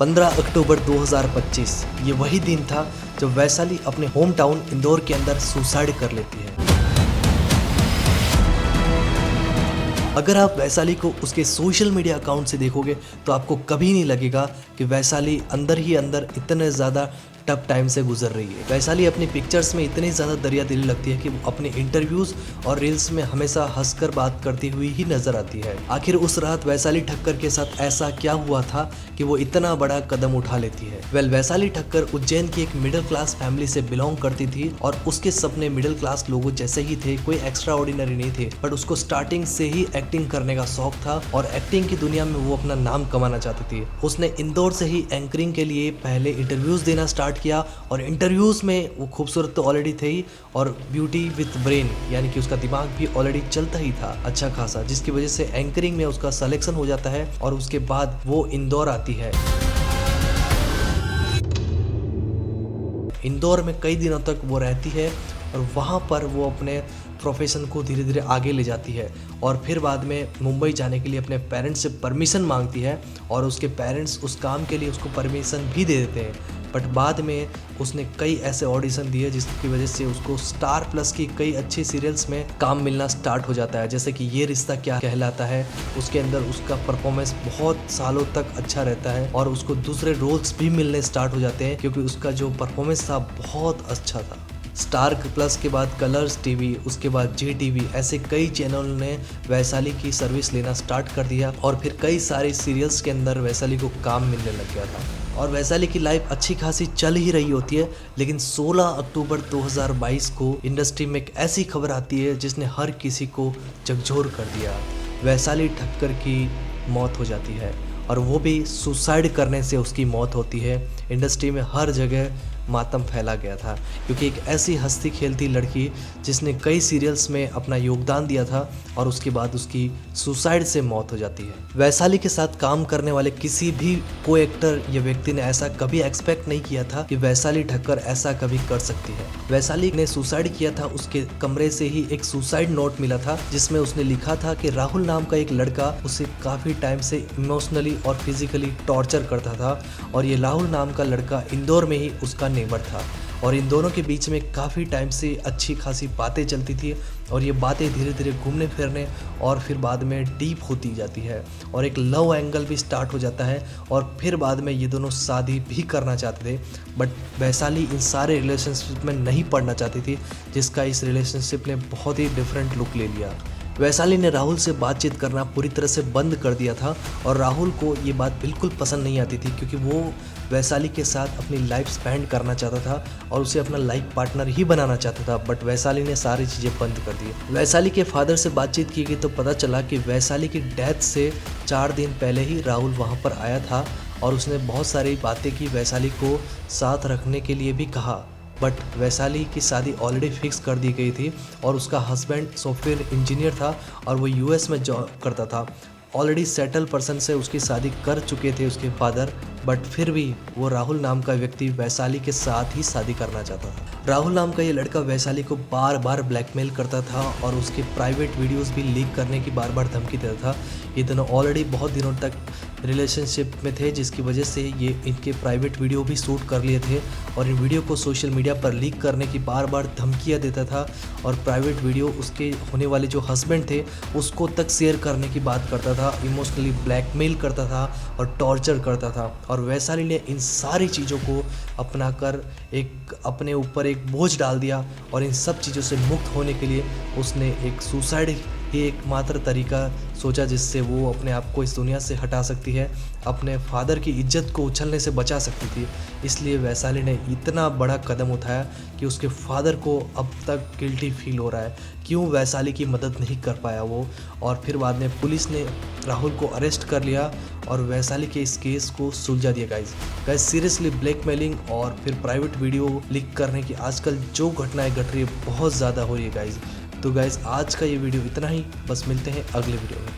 15 अक्टूबर 2025 ये वही दिन था जब वैशाली अपने होम टाउन इंदौर के अंदर सुसाइड कर लेती है। अगर आप वैशाली को उसके सोशल मीडिया अकाउंट से देखोगे तो आपको कभी नहीं लगेगा कि वैशाली अंदर ही अंदर इतने ज़्यादा टफ टाइम से गुजर रही है। वैशाली अपनी पिक्चर्स में इतनी ज़्यादा दरिया दिली लगती है कि वो अपने इंटरव्यूज़ और रील्स में हमेशा हंसकर बात करती हुई ही नजर आती है। आखिर उस रात वैशाली ठक्कर के साथ ऐसा क्या हुआ था कि वो इतना बड़ा कदम उठा लेती है। वैशाली ठक्कर उज्जैन की एक मिडिल क्लास फैमिली से बिलोंग करती थी और उसके सपने मिडिल क्लास लोगों जैसे ही थे, कोई एक्स्ट्रा ऑर्डिनरी नहीं थे। बट उसको स्टार्टिंग से ही एक्टिंग करने का शौक था और एक्टिंग की दुनिया में वो अपना नाम कमाना चाहती थी। उसने इंदौर से ही एंकरिंग के लिए पहले इंटरव्यूज देना स्टार्ट किया और इंटरव्यूज में वो खूबसूरत तो ऑलरेडी थे ही और ब्यूटी विथ ब्रेन यानी कि उसका दिमाग भी ऑलरेडी चलता ही था अच्छा खासा, जिसकी वजह से एंकरिंग में उसका सिलेक्शन हो जाता है और उसके बाद वो इंदौर आती है। इंदौर में कई दिनों तक वो रहती है और वहाँ पर वो अपने प्रोफेशन को धीरे धीरे आगे ले जाती है और फिर बाद में मुंबई जाने के लिए अपने पेरेंट्स से परमिशन मांगती है और उसके पेरेंट्स उस काम के लिए उसको परमिशन भी दे देते हैं। बट बाद में उसने कई ऐसे ऑडिशन दिए जिसकी वजह से उसको स्टार प्लस की कई अच्छी सीरियल्स में काम मिलना स्टार्ट हो जाता है, जैसे कि ये रिश्ता क्या कहलाता है। उसके अंदर उसका परफॉर्मेंस बहुत सालों तक अच्छा रहता है और उसको दूसरे रोल्स भी मिलने स्टार्ट हो जाते हैं क्योंकि उसका जो परफॉर्मेंस था बहुत अच्छा था। स्टार प्लस के बाद कलर्स टीवी, उसके बाद जी टीवी, ऐसे कई चैनल ने वैशाली की सर्विस लेना स्टार्ट कर दिया और फिर कई सारे सीरियल्स के अंदर वैशाली को काम मिलने लग गया था और वैशाली की लाइफ अच्छी खासी चल ही रही होती है। लेकिन 16 अक्टूबर 2022 को इंडस्ट्री में एक ऐसी खबर आती है जिसने हर किसी को झकझोर कर दिया। वैशाली ठक्कर की मौत हो जाती है और वो भी सुसाइड करने से उसकी मौत होती है। इंडस्ट्री में हर जगह मातम फैला गया था क्योंकि एक ऐसी हंसती खेलती लड़की जिसने कई सीरियल्स में अपना योगदान दिया था और उसके बाद उसकी सुसाइड से मौत हो जाती है। वैशाली के साथ काम करने वाले किसी भी को एक्टर या व्यक्ति ने ऐसा कभी एक्सपेक्ट नहीं किया था कि वैशाली ठक्कर ऐसा कभी कर सकती है। वैशाली ने सुसाइड किया था, उसके कमरे से ही एक सुसाइड नोट मिला था जिसमें उसने लिखा था कि राहुल नाम का एक लड़का उसे काफ़ी टाइम से इमोशनली और फिजिकली टॉर्चर करता था और ये राहुल नाम का लड़का इंदौर में ही उसका नेबर था और इन दोनों के बीच में काफ़ी टाइम से अच्छी खासी बातें चलती थी और ये बातें धीरे धीरे घूमने फिरने और फिर बाद में डीप होती जाती है और एक लव एंगल भी स्टार्ट हो जाता है और फिर बाद में ये दोनों शादी भी करना चाहते थे। बट वैशाली इन सारे रिलेशनशिप में नहीं पड़ना चाहती थी, जिसका इस रिलेशनशिप ने बहुत ही डिफरेंट लुक ले लिया। वैशाली ने राहुल से बातचीत करना पूरी तरह से बंद कर दिया था और राहुल को ये बात बिल्कुल पसंद नहीं आती थी क्योंकि वो वैशाली के साथ अपनी लाइफ स्पेंड करना चाहता था और उसे अपना लाइफ पार्टनर ही बनाना चाहता था। बट वैशाली ने सारी चीज़ें बंद कर दी। वैशाली के फादर से बातचीत की गई तो पता चला कि वैशाली की डेथ से 4 दिन पहले ही राहुल वहाँ पर आया था और उसने बहुत सारी बातें की, वैशाली को साथ रखने के लिए भी कहा। बट वैशाली की शादी ऑलरेडी फिक्स कर दी गई थी और उसका हस्बैंड सॉफ्टवेयर इंजीनियर था और वो यूएस में जॉब करता था। ऑलरेडी सेटल पर्सन से उसकी शादी कर चुके थे उसके फादर, बट फिर भी वो राहुल नाम का व्यक्ति वैशाली के साथ ही शादी करना चाहता था। राहुल नाम का ये लड़का वैशाली को बार बार ब्लैकमेल करता था और उसके प्राइवेट वीडियोस भी लीक करने की बार बार धमकी देता था। ये दोनों ऑलरेडी बहुत दिनों तक रिलेशनशिप में थे जिसकी वजह से ये इनके प्राइवेट वीडियो भी शूट कर लिए थे और इन वीडियो को सोशल मीडिया पर लीक करने की बार बार धमकियाँ देता था और प्राइवेट वीडियो उसके होने वाले जो हस्बैंड थे उसको तक शेयर करने की बात करता था, इमोशनली ब्लैकमेल करता था और टॉर्चर करता था। और वैशाली ने इन सारी चीज़ों को अपनाकर एक अपने ऊपर एक बोझ डाल दिया और इन सब चीज़ों से मुक्त होने के लिए उसने एक सुसाइड ही एकमात्र तरीका सोचा जिससे वो अपने आप को इस दुनिया से हटा सकती है, अपने फादर की इज्जत को उछलने से बचा सकती थी। इसलिए वैशाली ने इतना बड़ा कदम उठाया कि उसके फादर को अब तक गिल्टी फील हो रहा है क्यों वैशाली की मदद नहीं कर पाया वो। और फिर बाद में पुलिस ने राहुल को अरेस्ट कर लिया और वैशाली के इस केस को सुलझा दिया। गाइज सीरियसली ब्लैकमेलिंग और फिर प्राइवेट वीडियो लीक करने की आजकल जो घटनाएं घट रही है बहुत ज़्यादा हो रही है गाइज। तो गाइज आज का ये वीडियो इतना ही, बस मिलते हैं अगले वीडियो में।